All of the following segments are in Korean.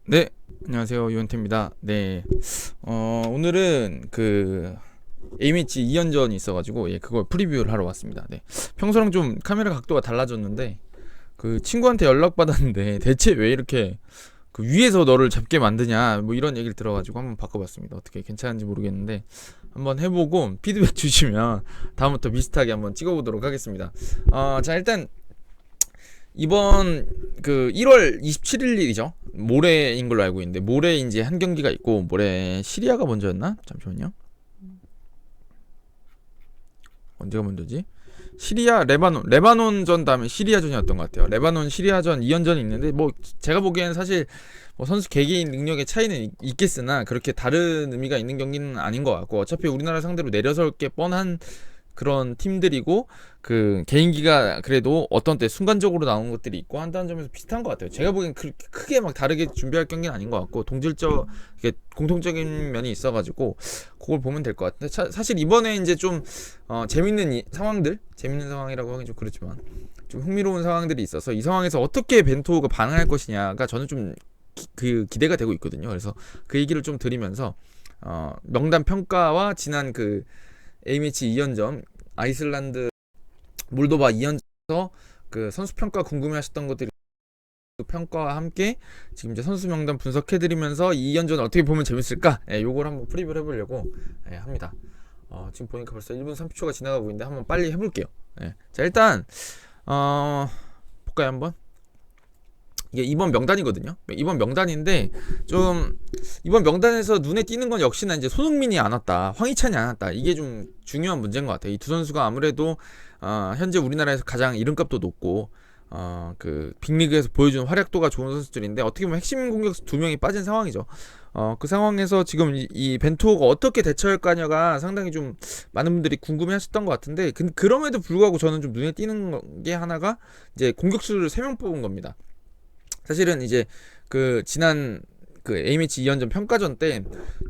네, 안녕하세요. 유현태입니다. 네, 오늘은 그 A매치 2연전이 있어가지고 그걸 프리뷰를 하러 왔습니다. 네, 평소랑 좀 카메라 각도가 달라졌는데 그 친구한테 연락 받았는데 대체 왜 이렇게 그 위에서 너를 잡게 만드냐 뭐 이런 얘기를 들어가지고 한번 바꿔봤습니다. 어떻게 괜찮은지 모르겠는데 한번 해보고 피드백 주시면 다음부터 비슷하게 한번 찍어보도록 하겠습니다. 자 일단 이번 그 1월 27일이죠. 모레인 걸로 알고 있는데 모레 이제 한 경기가 있고 모레 시리아가 먼저였나? 잠시만요. 언제가 먼저지? 시리아 레바논전 다음에 시리아전이었던 것 같아요. 레바논 시리아전 2연전이 있는데 뭐 제가 보기에는 사실 뭐 선수 개개인 능력의 차이는 있겠으나 그렇게 다른 의미가 있는 경기는 아닌 것 같고 어차피 우리나라 상대로 내려설 게 뻔한 그런 팀들이고 그 개인기가 그래도 어떤 때 순간적으로 나오는 것들이 있고 한다는 점에서 비슷한 것 같아요. 제가 보기엔 크게 막 다르게 준비할 경기는 아닌 것 같고 동질적 공통적인 면이 있어가지고 그걸 보면 될 것 같은데 사실 이번에 이제 좀 재밌는 재밌는 상황이라고 하긴 좀 그렇지만 좀 흥미로운 상황들이 있어서 이 상황에서 어떻게 벤투호가 반응할 것이냐가 저는 좀 기대가 되고 있거든요. 그래서 그 얘기를 좀 드리면서 명단 평가와 지난 그 A매치 2연전 아이슬란드 몰도바 2연전에서 그 선수 평가 궁금해하셨던 것들이 그 평가와 함께 지금 이제 선수 명단 분석해드리면서 2연전 어떻게 보면 재밌을까? 요걸 한번 프리뷰를 해보려고 합니다. 지금 보니까 벌써 1분 30초가 지나가고 있는데 한번 빨리 해볼게요. 자 일단 볼까요 한번? 이게 이번 명단이거든요. 이번 명단인데 좀 이번 명단에서 눈에 띄는 건 역시나 이제 손흥민이 안 왔다, 황희찬이 안 왔다. 이게 좀 중요한 문제인 것 같아요. 이 두 선수가 아무래도 현재 우리나라에서 가장 이름값도 높고 그 빅리그에서 보여주는 활약도가 좋은 선수들인데 어떻게 보면 핵심 공격수 두 명이 빠진 상황이죠. 그 상황에서 지금 이 벤투호가 어떻게 대처할 거냐가 상당히 좀 많은 분들이 궁금해하셨던 것 같은데 그럼에도 불구하고 저는 좀 눈에 띄는 게 하나가 이제 공격수를 3명 뽑은 겁니다. 사실은 이제 그 지난 그 A매치 2연전 평가전 때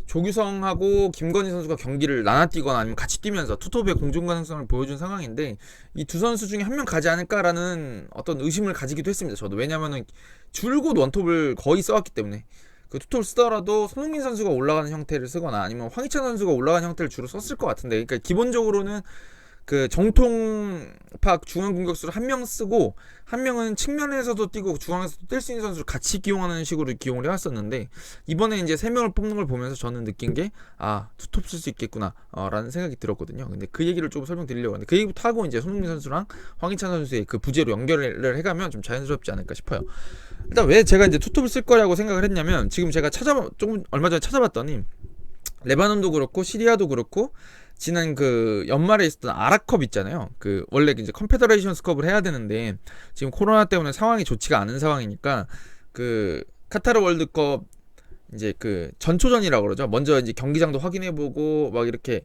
조규성하고 김건희 선수가 경기를 나눠 뛰거나 아니면 같이 뛰면서 투톱의 공존 가능성을 보여준 상황인데 이 두 선수 중에 한 명 가지 않을까라는 어떤 의심을 가지기도 했습니다. 저도 왜냐면은 줄곧 원톱을 거의 써왔기 때문에 그 투톱을 쓰더라도 손흥민 선수가 올라가는 형태를 쓰거나 아니면 황희찬 선수가 올라가는 형태를 주로 썼을 것 같은데 그러니까 기본적으로는 그 정통파 중앙 공격수를 한 명 쓰고 한 명은 측면에서도 뛰고 중앙에서도 뛸 수 있는 선수를 같이 기용하는 식으로 기용을 해왔었는데 이번에 이제 3명을 뽑는 걸 보면서 저는 느낀 게 투톱 쓸 수 있겠구나 라는 생각이 들었거든요. 근데 그 얘기를 좀 설명드리려고 하는데 그 얘기부터 하고 이제 손흥민 선수랑 황희찬 선수의 그 부재로 연결을 해가면 좀 자연스럽지 않을까 싶어요. 일단 왜 제가 이제 투톱을 쓸 거라고 생각을 했냐면 지금 제가 조금 얼마 전에 찾아봤더니 레바논도 그렇고 시리아도 그렇고 지난 그 연말에 있었던 아랍컵 있잖아요. 그 원래 이제 컨페더레이션스컵을 해야 되는데 지금 코로나 때문에 상황이 좋지가 않은 상황이니까 그 카타르 월드컵 이제 그 전초전이라고 그러죠. 먼저 이제 경기장도 확인해보고 막 이렇게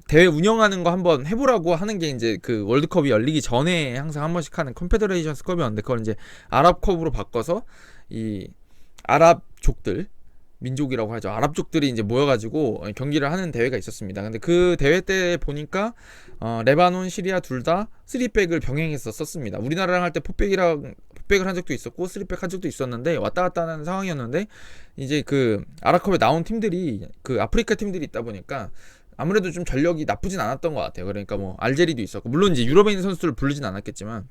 대회 운영하는 거 한번 해보라고 하는 게 이제 그 월드컵이 열리기 전에 항상 한 번씩 하는 컨페더레이션스컵이었는데 그걸 이제 아랍컵으로 바꿔서 이 아랍족들 민족이라고 하죠. 아랍족들이 이제 모여가지고 경기를 하는 대회가 있었습니다. 근데 그 대회 때 보니까 레바논, 시리아 둘 다 3백을 병행해서 썼습니다. 우리나라랑 할 때 포백을 한 적도 있었고 3백 한 적도 있었는데 왔다 갔다 하는 상황이었는데 이제 그 아랍컵에 나온 팀들이 그 아프리카 팀들이 있다 보니까 아무래도 좀 전력이 나쁘진 않았던 것 같아요. 그러니까 뭐 알제리도 있었고 물론 이제 유럽에 있는 선수들을 부르진 않았겠지만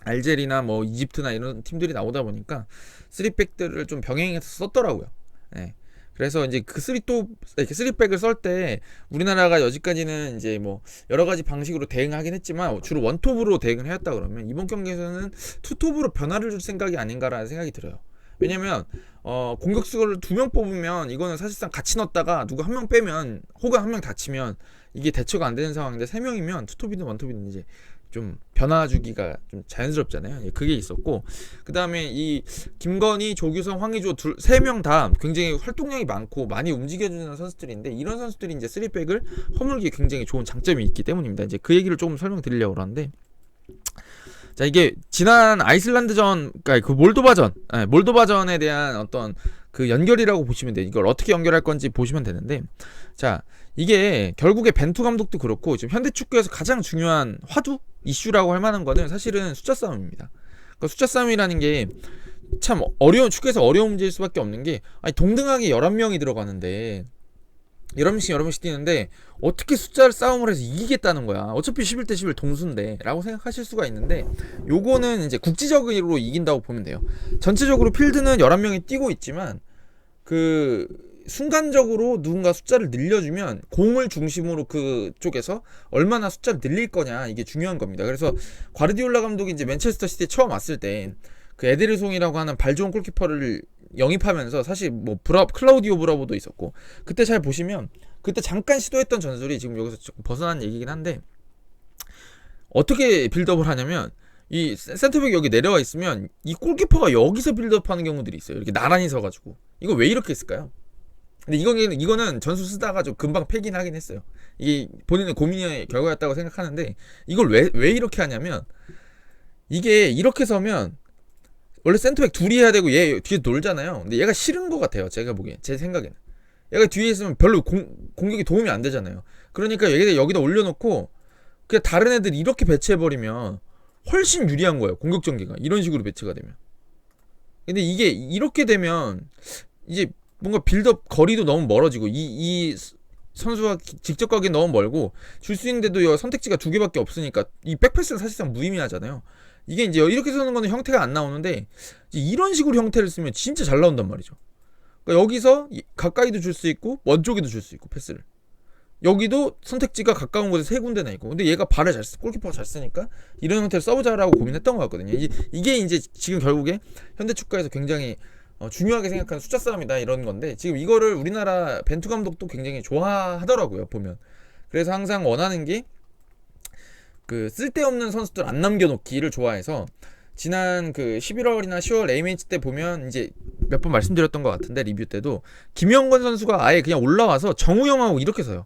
알제리나 뭐 이집트나 이런 팀들이 나오다 보니까 3백들을 좀 병행해서 썼더라고요. 그래서 이제 그 3백을 쓸 때 우리나라가 여지까지는 이제 뭐 여러 가지 방식으로 대응하긴 했지만 주로 원톱으로 대응을 해왔다 그러면 이번 경기에서는 투톱으로 변화를 줄 생각이 아닌가라는 생각이 들어요. 왜냐면 공격수를 2명 뽑으면 이거는 사실상 같이 넣었다가 누구 한 명 빼면 혹은 한 명 다치면 이게 대처가 안 되는 상황인데 3명이면 투톱이든 원톱이든 이제 좀 변화 주기가 좀 자연스럽잖아요. 그게 있었고 그 다음에 이 김건희, 조규성, 황의조 3명 다 굉장히 활동량이 많고 많이 움직여주는 선수들인데 이런 선수들이 이제 3백을 허물기에 굉장히 좋은 장점이 있기 때문입니다. 이제 그 얘기를 조금 설명드리려고 하는데 자 이게 지난 아이슬란드전 그러니까 그 몰도바전에 대한 어떤 그 연결이라고 보시면 돼요. 이걸 어떻게 연결할 건지 보시면 되는데 자 이게 결국에 벤투 감독도 그렇고 지금 현대 축구에서 가장 중요한 화두 이슈라고 할 만한 거는 사실은 숫자 싸움입니다. 그러니까 숫자 싸움이라는 게 참 어려운 축구에서 어려운 문제일 수밖에 없는 게 아니 동등하게 11명이 들어가는데 11명씩 뛰는데 어떻게 숫자를 싸움을 해서 이기겠다는 거야. 어차피 11대 11 동수인데 라고 생각하실 수가 있는데 요거는 이제 국지적으로 이긴다고 보면 돼요. 전체적으로 필드는 11명이 뛰고 있지만 그 순간적으로 누군가 숫자를 늘려주면 공을 중심으로 그쪽에서 얼마나 숫자를 늘릴 거냐 이게 중요한 겁니다. 그래서 과르디올라 감독이 이제 맨체스터 시티에 처음 왔을 때 그 에데르송이라고 하는 발 좋은 골키퍼를 영입하면서 사실 뭐 클라우디오 브라보도 있었고 그때 잘 보시면 그때 잠깐 시도했던 전술이 지금 여기서 조금 벗어난 얘기긴 한데 어떻게 빌드업을 하냐면 이 센터백 여기 내려와 있으면 이 골키퍼가 여기서 빌드업하는 경우들이 있어요. 이렇게 나란히 서가지고 이거 왜 이렇게 했을까요? 근데 이거는 전술 쓰다가 좀 금방 패긴 하긴 했어요. 이게 본인의 고민의 결과였다고 생각하는데 이걸 왜 이렇게 하냐면 이게 이렇게 서면 원래 센터백 둘이 해야 되고 얘 뒤에 놀잖아요. 근데 얘가 싫은 것 같아요. 제가 보기엔 제 생각에는 얘가 뒤에 있으면 별로 공격이 도움이 안 되잖아요. 그러니까 여기다 올려놓고 그냥 다른 애들 이렇게 배치해버리면 훨씬 유리한 거예요. 공격 전개가 이런 식으로 배치가 되면. 근데 이게 이렇게 되면 이제 뭔가 빌드업 거리도 너무 멀어지고 이 선수가 직접 가기 너무 멀고 줄 수 있는데도 선택지가 두 개밖에 없으니까 이 백패스는 사실상 무의미하잖아요. 이게 이제 이렇게 쓰는 거는 형태가 안 나오는데 이런 식으로 형태를 쓰면 진짜 잘 나온단 말이죠. 그러니까 여기서 가까이도 줄 수 있고 먼 쪽에도 줄 수 있고 패스를 여기도 선택지가 가까운 곳에 세 군데나 있고 근데 얘가 발을 잘 쓰, 골키퍼가 잘 쓰니까 이런 형태를 써보자라고 고민했던 것 같거든요. 이게 이제 지금 결국에 현대 축구에서 굉장히 중요하게 생각하는 숫자 싸움이다 이런 건데 지금 이거를 우리나라 벤투 감독도 굉장히 좋아하더라고요 보면. 그래서 항상 원하는 게 그 쓸데없는 선수들 안 남겨놓기를 좋아해서 지난 그 11월이나 10월 A매치 때 보면 이제 몇 번 말씀드렸던 것 같은데 리뷰 때도 김영건 선수가 아예 그냥 올라와서 정우영하고 이렇게 서요.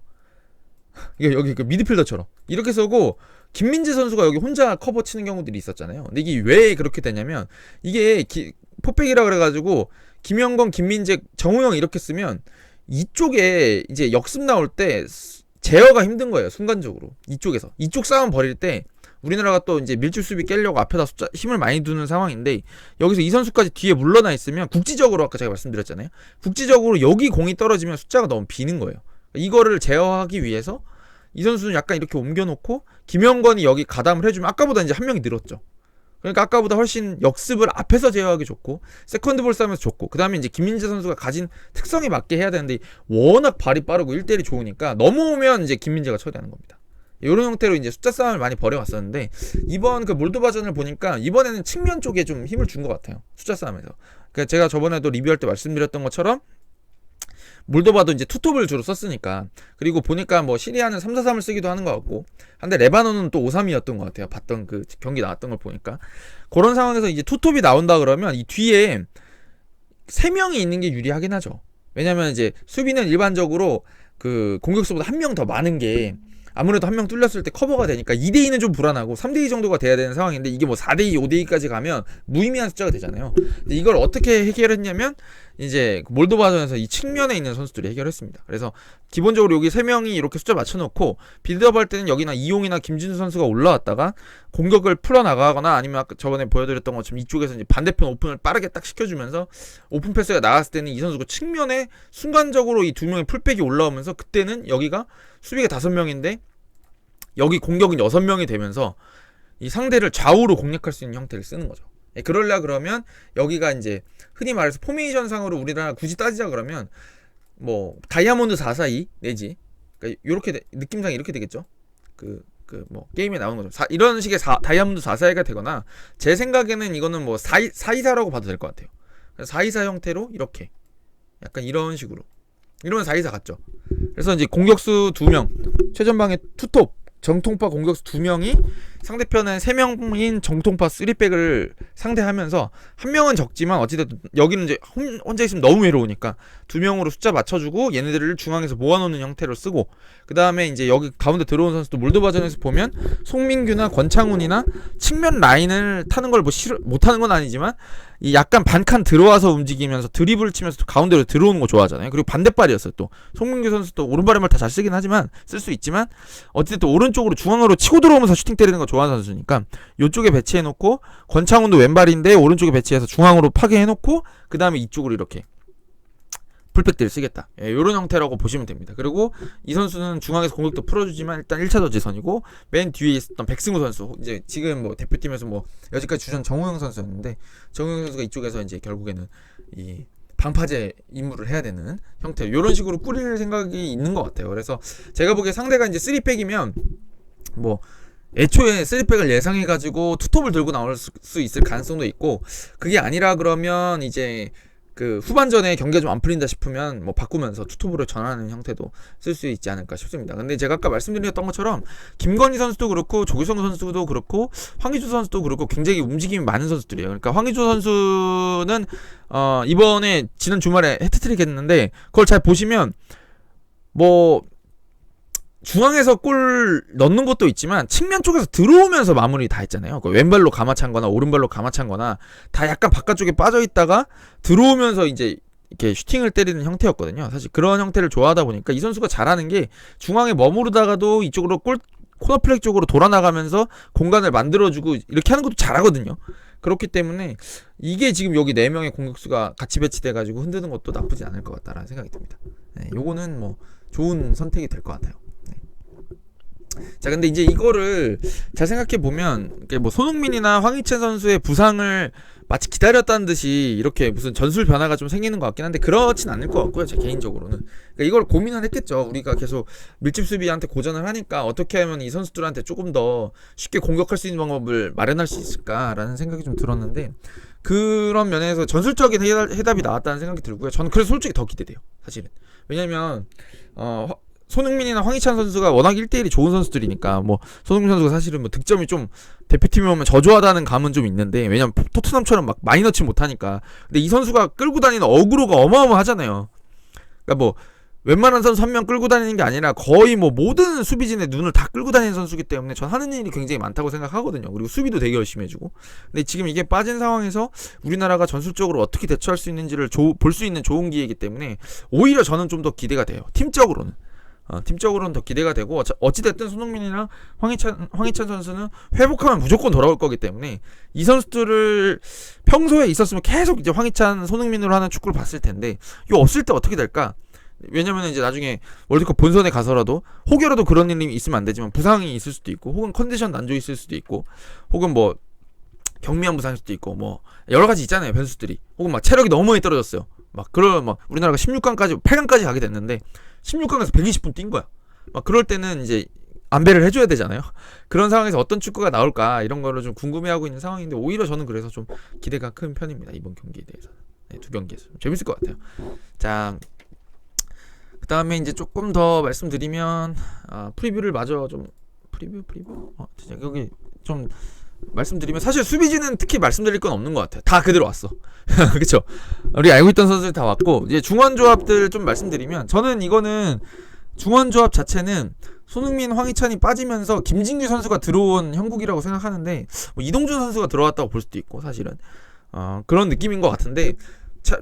여기 그 미드필더처럼 이렇게 서고 김민재 선수가 여기 혼자 커버 치는 경우들이 있었잖아요. 근데 이게 왜 그렇게 되냐면 이게 포백이라 그래가지고 김영건, 김민재, 정우영 이렇게 쓰면 이쪽에 이제 역습 나올 때 제어가 힘든 거예요. 순간적으로 이쪽에서 이쪽 싸움 벌일 때 우리나라가 또 이제 밀집 수비 깨려고 앞에다 힘을 많이 두는 상황인데 여기서 이 선수까지 뒤에 물러나 있으면 국지적으로 아까 제가 말씀드렸잖아요. 국지적으로 여기 공이 떨어지면 숫자가 너무 비는 거예요. 이거를 제어하기 위해서 이 선수는 약간 이렇게 옮겨놓고 김영건이 여기 가담을 해주면 아까보다 이제 한 명이 늘었죠. 그러니까 아까보다 훨씬 역습을 앞에서 제어하기 좋고 세컨드 볼 싸움에서 좋고 그 다음에 이제 김민재 선수가 가진 특성에 맞게 해야 되는데 워낙 발이 빠르고 1대1이 좋으니까 넘어오면 이제 김민재가 처리하는 겁니다. 이런 형태로 이제 숫자 싸움을 많이 벌여왔었는데 이번 그 몰도바전을 보니까 이번에는 측면 쪽에 좀 힘을 준 것 같아요. 숫자 싸움에서. 그러니까 제가 저번에도 리뷰할 때 말씀드렸던 것처럼 몰도바도 이제 투톱을 주로 썼으니까 그리고 보니까 뭐 시리아는 3-4-3을 쓰기도 하는 것 같고 한데 레바논은 또 5-3-2였던 것 같아요. 봤던 그 경기 나왔던 걸 보니까 그런 상황에서 이제 투톱이 나온다 그러면 이 뒤에 3명이 있는 게 유리하긴 하죠. 왜냐면 이제 수비는 일반적으로 그 공격수보다 한 명 더 많은 게 아무래도 한 명 뚫렸을 때 커버가 되니까 2대2는 좀 불안하고 3대2 정도가 돼야 되는 상황인데 이게 뭐 4대2, 5대2까지 가면 무의미한 숫자가 되잖아요. 근데 이걸 어떻게 해결했냐면 이제 몰도바전에서 이 측면에 있는 선수들이 해결했습니다. 그래서 기본적으로 여기 3명이 이렇게 숫자 맞춰놓고 빌드업 할 때는 여기나 이용이나 김진수 선수가 올라왔다가 공격을 풀어나가거나 아니면 아까 저번에 보여드렸던 것처럼 이쪽에서 이제 반대편 오픈을 빠르게 딱 시켜주면서 오픈 패스가 나갔을 때는 이 선수가 측면에 순간적으로 이 두 명의 풀백이 올라오면서 그때는 여기가 수비가 5명인데 여기 공격은 6명이 되면서 이 상대를 좌우로 공략할 수 있는 형태를 쓰는 거죠. 그러려 그러면 여기가 이제 흔히 말해서 포메이션 상으로 우리나라 굳이 따지자 그러면 뭐 다이아몬드 442 내지 그러니까 요렇게 느낌상 이렇게 되겠죠. 뭐 게임에 나오는 거죠. 이런 식의 다이아몬드 442가 되거나 제 생각에는 이거는 뭐 424라고 봐도 될 것 같아요. 424 형태로 이렇게 약간 이런 식으로 이러면 424 같죠. 그래서 이제 공격수 2명 최전방에 투톱 정통파 공격수 2명이 상대편은 3명인 정통파 3백을 상대하면서 한 명은 적지만 어찌됐든 여기는 이제 혼자 있으면 너무 외로우니까 2명으로 숫자 맞춰주고 얘네들을 중앙에서 모아놓는 형태로 쓰고 그 다음에 이제 여기 가운데 들어온 선수도 몰도바전에서 보면 송민규나 권창훈이나 측면 라인을 타는 걸 뭐 못하는 건 아니지만 이 약간 반칸 들어와서 움직이면서 드리블을 치면서 가운데로 들어오는 거 좋아하잖아요. 그리고 반대발이었어요. 또 송민규 선수도 오른발에 다 잘 쓰긴 하지만 쓸 수 있지만 어쨌든 오른쪽으로 중앙으로 치고 들어오면서 슈팅 때리는 거 좋아하는 선수니까 이쪽에 배치해놓고, 권창훈도 왼발인데 오른쪽에 배치해서 중앙으로 파괴해놓고 그 다음에 이쪽으로 이렇게 풀백들을 쓰겠다. 예, 이런 형태라고 보시면 됩니다. 그리고 이 선수는 중앙에서 공격도 풀어주지만 일단 1차 저지선이고, 맨 뒤에 있었던 백승우 선수, 이제 지금 뭐 대표팀에서 뭐 여지까지 주전 정우영 선수였는데, 정우영 선수가 이쪽에서 이제 결국에는 이 방파제 임무를 해야 되는 형태, 이런 식으로 꾸릴 생각이 있는 것 같아요. 그래서 제가 보기에 상대가 이제 3백이면 뭐 애초에 3백을 예상해가지고 투톱을 들고 나올 수 있을 가능성도 있고, 그게 아니라 그러면 이제 그 후반전에 경기가 좀 안 풀린다 싶으면 뭐 바꾸면서 투톱으로 전환하는 형태도 쓸 수 있지 않을까 싶습니다. 근데 제가 아까 말씀드렸던 것처럼 김건희 선수도 그렇고 조규성 선수도 그렇고 황의조 선수도 그렇고 굉장히 움직임이 많은 선수들이에요. 그러니까 황의조 선수는 이번에 지난 주말에 해트트릭 했는데, 그걸 잘 보시면 뭐 중앙에서 골 넣는 것도 있지만 측면 쪽에서 들어오면서 마무리 다 했잖아요. 그러니까 왼발로 감아찬거나 오른발로 감아찬거나 다 약간 바깥쪽에 빠져있다가 들어오면서 이제 이렇게 슈팅을 때리는 형태였거든요. 사실 그런 형태를 좋아하다 보니까 이 선수가 잘하는 게, 중앙에 머무르다가도 이쪽으로 코너플렉 쪽으로 돌아나가면서 공간을 만들어주고 이렇게 하는 것도 잘하거든요. 그렇기 때문에 이게 지금 여기 4명의 공격수가 같이 배치돼가지고 흔드는 것도 나쁘지 않을 것 같다라는 생각이 듭니다. 네, 요거는 뭐 좋은 선택이 될 것 같아요. 자, 근데 이제 이거를 잘 생각해보면, 뭐 손흥민이나 황희찬 선수의 부상을 마치 기다렸다는 듯이 이렇게 무슨 전술 변화가 좀 생기는 것 같긴 한데, 그렇진 않을 것 같고요, 제 개인적으로는. 그러니까 이걸 고민을 했겠죠. 우리가 계속 밀집 수비한테 고전을 하니까 어떻게 하면 이 선수들한테 조금 더 쉽게 공격할 수 있는 방법을 마련할 수 있을까라는 생각이 좀 들었는데, 그런 면에서 전술적인 해답이 나왔다는 생각이 들고요. 저는 그래서 솔직히 더 기대돼요, 사실은. 왜냐면 손흥민이나 황희찬 선수가 워낙 1대1이 좋은 선수들이니까, 뭐 손흥민 선수가 사실은 뭐 득점이 좀 대표팀에 오면 저조하다는 감은 좀 있는데, 왜냐면 토트넘처럼 막 많이 넣지 못하니까. 근데 이 선수가 끌고 다니는 어그로가 어마어마하잖아요. 그러니까 뭐 웬만한 선수 한 명 끌고 다니는 게 아니라 거의 뭐 모든 수비진의 눈을 다 끌고 다니는 선수기 때문에 전 하는 일이 굉장히 많다고 생각하거든요. 그리고 수비도 되게 열심히 해주고. 근데 지금 이게 빠진 상황에서 우리나라가 전술적으로 어떻게 대처할 수 있는지를 볼 수 있는 좋은 기회이기 때문에 오히려 저는 좀 더 기대가 돼요, 팀적으로는. 팀적으로는 더 기대가 되고, 어찌됐든 손흥민이랑 황희찬 선수는 회복하면 무조건 돌아올 거기 때문에 이 선수들을 평소에 있었으면 계속 이제 황희찬, 손흥민으로 하는 축구를 봤을 텐데, 이거 없을 때 어떻게 될까? 왜냐면 이제 나중에 월드컵 본선에 가서라도 혹여라도 그런 일이 있으면 안 되지만 부상이 있을 수도 있고, 혹은 컨디션 난조 있을 수도 있고, 혹은 뭐 경미한 부상일 수도 있고, 뭐 여러 가지 있잖아요, 변수들이. 혹은 막 체력이 너무 많이 떨어졌어요. 막 우리나라가 16강까지 8강까지 가게 됐는데 16강에서 120분 뛴 거야. 막 그럴 때는 이제 안배를 해줘야 되잖아요. 그런 상황에서 어떤 축구가 나올까, 이런 거를 좀 궁금해하고 있는 상황인데, 오히려 저는 그래서 좀 기대가 큰 편입니다, 이번 경기에 대해서는. 네, 두 경기에서 재밌을 것 같아요. 자, 그 다음에 이제 조금 더 말씀드리면, 프리뷰를 마저 좀 프리뷰 진짜 여기 좀 말씀드리면, 사실 수비진은 특히 말씀드릴 건 없는 것 같아요. 다 그대로 왔어. 그쵸? 우리 알고 있던 선수들 다 왔고, 이제 중원 조합들 좀 말씀드리면, 저는 이거는 중원 조합 자체는 손흥민, 황희찬이 빠지면서 김진규 선수가 들어온 형국이라고 생각하는데, 뭐 이동준 선수가 들어왔다고 볼 수도 있고, 사실은 그런 느낌인 것 같은데,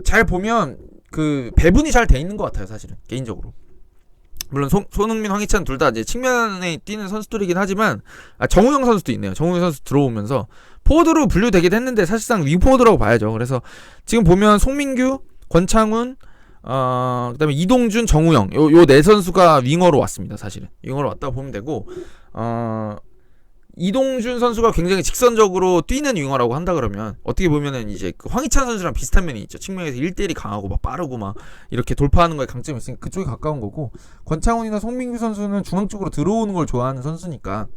잘 보면 그 배분이 잘 돼 있는 것 같아요, 사실은 개인적으로. 물론 손흥민, 황희찬 둘 다 이제 측면에 뛰는 선수들이긴 하지만, 정우영 선수도 있네요. 정우영 선수 들어오면서 포워드로 분류되긴 했는데 사실상 윙포워드라고 봐야죠. 그래서 지금 보면 송민규, 권창훈, 그다음에 이동준, 정우영, 요 네 선수가 윙어로 왔습니다. 사실은 윙어로 왔다고 보면 되고, 이동준 선수가 굉장히 직선적으로 뛰는 윙어라고 한다 그러면, 어떻게 보면은 이제 그 황희찬 선수랑 비슷한 면이 있죠. 측면에서 1대1이 강하고 막 빠르고 막 이렇게 돌파하는 거에 강점이 있으니까 그쪽에 가까운 거고, 권창훈이나 송민규 선수는 중앙 쪽으로 들어오는 걸 좋아하는 선수니까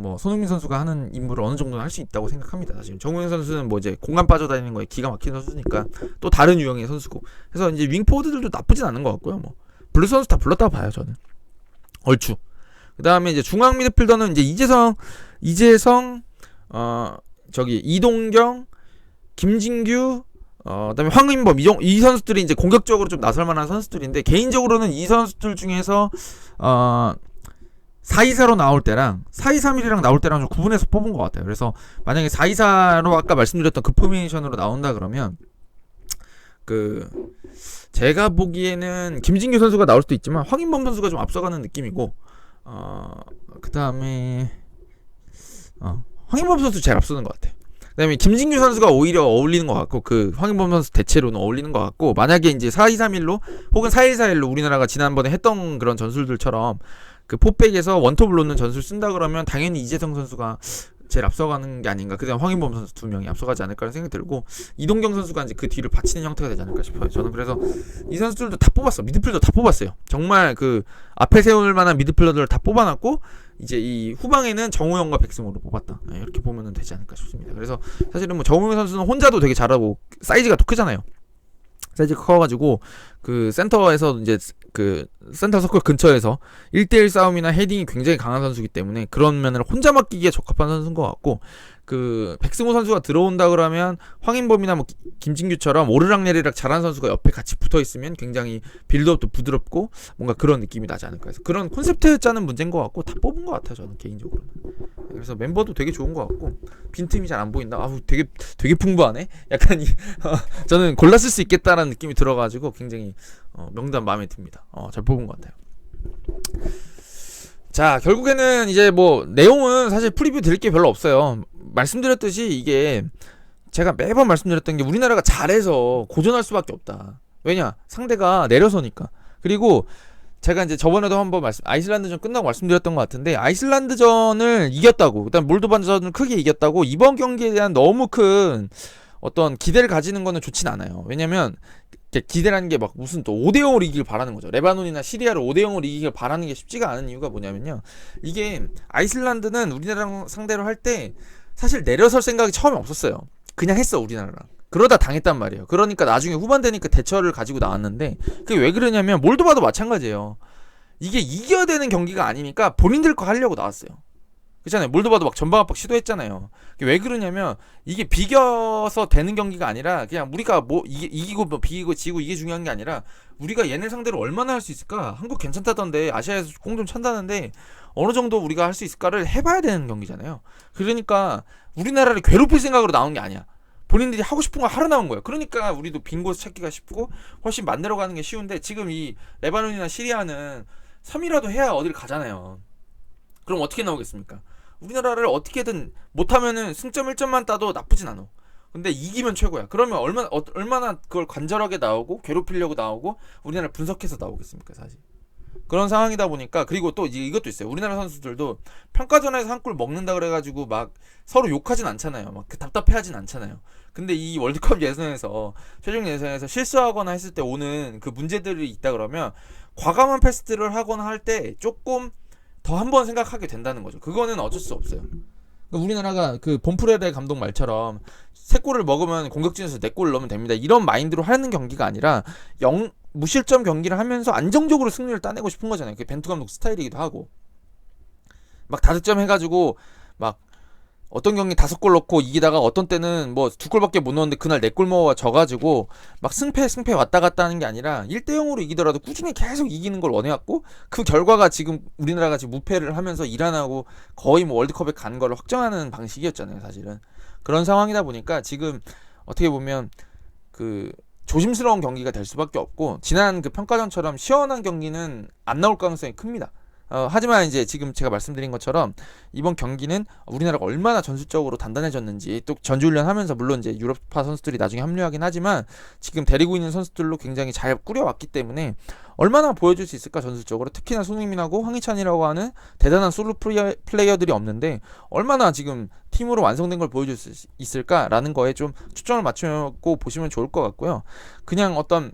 뭐 손흥민 선수가 하는 임무를 어느 정도는 할 수 있다고 생각합니다. 사실 정우영 선수는 뭐 이제 공간 빠져다니는 거에 기가 막힌 선수니까 또 다른 유형의 선수고, 그래서 이제 윙포워드들도 나쁘진 않은 것 같고요. 뭐 블루 선수 다 불렀다고 봐요, 저는. 얼추. 그 다음에 이제 중앙 미드필더는 이제 이재성, 이동경, 김진규, 그다음에 황인범, 이 선수들이 이제 공격적으로 좀 나설 만한 선수들인데, 개인적으로는 이 선수들 중에서 4-2-4로 나올 때랑 4-2-3-1이랑 나올 때랑 좀 구분해서 뽑은 것 같아요. 그래서 만약에 4-2-4로 아까 말씀드렸던 그 포메이션으로 나온다 그러면, 제가 보기에는 김진규 선수가 나올 수도 있지만 황인범 선수가 좀 앞서가는 느낌이고, 그 다음에 황인범 선수 제일 앞서는 것 같아. 그다음에 김진규 선수가 오히려 어울리는 것 같고 그 황인범 선수 대체로는 어울리는 것 같고 만약에 이제 4-2-3-1로 혹은 4-1-4-1로 우리나라가 지난번에 했던 그런 전술들처럼 그 포백에서 원톱을 놓는 전술 쓴다 그러면 당연히 이재성 선수가 제일 앞서가는 게 아닌가. 그다음 황인범 선수 두 명이 앞서가지 않을까라는 생각이 들고 이동경 선수가 이제 그 뒤를 받치는 형태가 되지 않을까 싶어요. 저는 그래서 이 선수들도 다 뽑았어. 미드필더 다 뽑았어요. 정말 그 앞에 세울 만한 미드필더들을 다 뽑아놨고 이제 이 후방에는 정우영과 백승호를 뽑았다. 이렇게 보면 되지 않을까 싶습니다. 그래서 사실은 뭐 정우영 선수는 혼자도 되게 잘하고 사이즈가 더 크잖아요. 사이즈가 커가지고 그 센터에서 이제 그 센터 서클 근처에서 1대1 싸움이나 헤딩이 굉장히 강한 선수이기 때문에 그런 면을 혼자 맡기기에 적합한 선수인 것 같고 그 백승호 선수가 들어온다 그러면 황인범이나 뭐 김진규처럼 오르락내리락 잘하는 선수가 옆에 같이 붙어있으면 굉장히 빌드업도 부드럽고 뭔가 그런 느낌이 나지 않을까 해서 그런 콘셉트 짜는 문제인 것 같고 다 뽑은 것 같아요 저는 개인적으로는. 그래서 멤버도 되게 좋은 것 같고 빈틈이 잘 안 보인다. 아우 되게 풍부하네. 약간 저는 골랐을 수 있겠다라는 느낌이 들어가지고 굉장히 명단 마음에 듭니다. 잘 뽑은 것 같아요. 자 결국에는 이제 뭐 내용은 사실 프리뷰 드릴 게 별로 없어요. 말씀드렸듯이 이게 제가 매번 말씀드렸던 게 우리나라가 잘해서 고전할 수밖에 없다. 왜냐 상대가 내려서니까. 그리고 제가 이제 저번에도 한번 아이슬란드전 끝나고 말씀드렸던 것 같은데 아이슬란드전을 이겼다고 그다음 몰도바전을 크게 이겼다고 이번 경기에 대한 너무 큰 어떤 기대를 가지는 거는 좋진 않아요. 왜냐면 기대라는 게 막 무슨 또 5대0으로 이기길 바라는 거죠. 레바논이나 시리아를 5대0으로 이기길 바라는 게 쉽지가 않은 이유가 뭐냐면요. 이게 아이슬란드는 우리나라랑 상대로 할 때 사실 내려설 생각이 처음에 없었어요. 그냥 했어 우리나라랑. 그러다 당했단 말이에요. 그러니까 나중에 후반 되니까 대처를 가지고 나왔는데 그게 왜 그러냐면 몰도바도 마찬가지예요. 이게 이겨야 되는 경기가 아니니까 본인들 거 하려고 나왔어요. 그렇잖아요. 몰도바도 막 전방 압박 시도했잖아요. 왜 그러냐면 이게 비겨서 되는 경기가 아니라 그냥 우리가 뭐 이기고 뭐 비기고 지고 이게 중요한 게 아니라 우리가 얘네 상대로 얼마나 할 수 있을까? 한국 괜찮다던데 아시아에서 공 좀 찬다는데 어느 정도 우리가 할 수 있을까를 해봐야 되는 경기잖아요. 그러니까 우리나라를 괴롭힐 생각으로 나온 게 아니야. 본인들이 하고 싶은 거 하러 나온 거예요. 그러니까 우리도 빈 곳 찾기가 쉽고 훨씬 만들어 가는 게 쉬운데 지금 이 레바논이나 시리아는 3이라도 해야 어딜 가잖아요. 그럼 어떻게 나오겠습니까? 우리나라를 어떻게든 못하면은 승점 1점만 따도 나쁘진 않아. 근데 이기면 최고야. 그러면 얼마나 그걸 간절하게 나오고 괴롭히려고 나오고 우리나라를 분석해서 나오겠습니까 사실. 그런 상황이다 보니까 그리고 또 이것도 있어요. 우리나라 선수들도 평가전에서 한 골 먹는다 그래가지고 막 서로 욕하진 않잖아요. 막 답답해하진 않잖아요. 근데 이 월드컵 예선에서 최종 예선에서 실수하거나 했을 때 오는 그 문제들이 있다 그러면 과감한 패스를 하거나 할 때 조금 더 한 번 생각하게 된다는 거죠. 그거는 어쩔 수 없어요. 우리나라가 그 본프레레 감독 말처럼 3골을 먹으면 공격진에서 4골을 넣으면 됩니다. 이런 마인드로 하는 경기가 아니라 무실점 경기를 하면서 안정적으로 승리를 따내고 싶은 거잖아요. 그게 벤투 감독 스타일이기도 하고 막 다득점 해가지고 막 어떤 경기 5골 넣고 이기다가 어떤 때는 뭐 2골밖에 못 넣었는데 그날 4골 먹어 져가지고 막 승패 왔다 갔다 하는 게 아니라 1대0으로 이기더라도 꾸준히 계속 이기는 걸 원해왔고 그 결과가 지금 우리나라가 지금 무패를 하면서 일 안 하고 거의 뭐 월드컵에 간 걸 확정하는 방식이었잖아요 사실은. 그런 상황이다 보니까 지금 어떻게 보면 그 조심스러운 경기가 될 수밖에 없고 지난 그 평가전처럼 시원한 경기는 안 나올 가능성이 큽니다. 하지만 이제 지금 제가 말씀드린 것처럼 이번 경기는 우리나라가 얼마나 전술적으로 단단해졌는지 또 전지훈련 하면서 물론 이제 유럽파 선수들이 나중에 합류하긴 하지만 지금 데리고 있는 선수들로 굉장히 잘 꾸려왔기 때문에 얼마나 보여줄 수 있을까 전술적으로. 특히나 손흥민하고 황희찬이라고 하는 대단한 솔로 플레이어들이 없는데 얼마나 지금 팀으로 완성된 걸 보여줄 수 있을까라는 거에 좀 초점을 맞추고 보시면 좋을 것 같고요. 그냥 어떤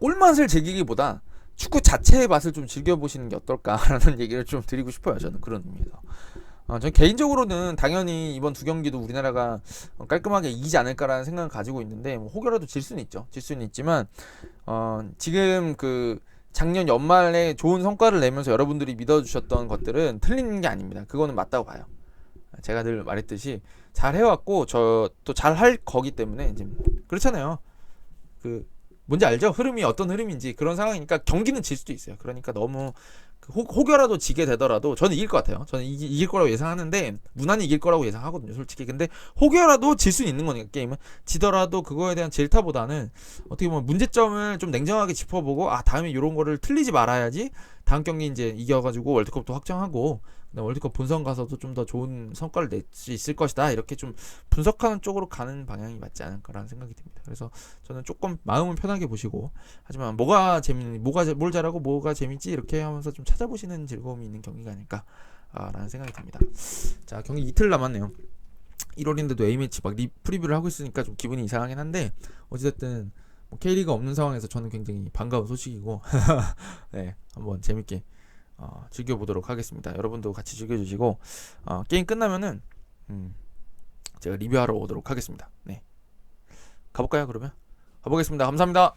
꿀맛을 즐기기보다 축구 자체의 맛을 좀 즐겨보시는 게 어떨까라는 얘기를 좀 드리고 싶어요. 저는 그런 의미에서. 저는 개인적으로는 당연히 이번 두 경기도 우리나라가 깔끔하게 이기지 않을까라는 생각을 가지고 있는데 뭐 혹여라도 질 수는 있죠. 질 수는 있지만 지금 그 작년 연말에 좋은 성과를 내면서 여러분들이 믿어주셨던 것들은 틀린 게 아닙니다. 그거는 맞다고 봐요. 제가 늘 말했듯이 잘 해왔고 저 또 잘 할 거기 때문에 이제 그렇잖아요. 그 뭔지 알죠? 흐름이 어떤 흐름인지. 그런 상황이니까 경기는 질 수도 있어요. 그러니까 너무 혹여라도 지게 되더라도 저는 이길 것 같아요. 저는 이길 거라고 예상하는데 무난히 이길 거라고 예상하거든요 솔직히. 근데 혹여라도 질 수 있는 거니까 게임은 지더라도 그거에 대한 질타보다는 어떻게 보면 문제점을 좀 냉정하게 짚어보고 다음에 이런 거를 틀리지 말아야지 다음 경기 이제 이겨가지고 월드컵도 확정하고 월드컵 본선 가서도 좀 더 좋은 성과를 낼 수 있을 것이다. 이렇게 좀 분석하는 쪽으로 가는 방향이 맞지 않을까라는 생각이 듭니다. 그래서 저는 조금 마음은 편하게 보시고, 하지만 뭘 잘하고 뭐가 재밌지 이렇게 하면서 좀 찾아보시는 즐거움이 있는 경기가 아닐까 라는 생각이 듭니다. 자, 경기 이틀 남았네요. 1월인데도 A매치 막 프리뷰를 하고 있으니까 좀 기분이 이상하긴 한데, 어찌됐든 뭐 K리그 없는 상황에서 저는 굉장히 반가운 소식이고 네, 한번 재밌게 즐겨보도록 하겠습니다. 여러분도 같이 즐겨주시고, 게임 끝나면은 제가 리뷰하러 오도록 하겠습니다. 네, 가볼까요? 그러면 가보겠습니다. 감사합니다.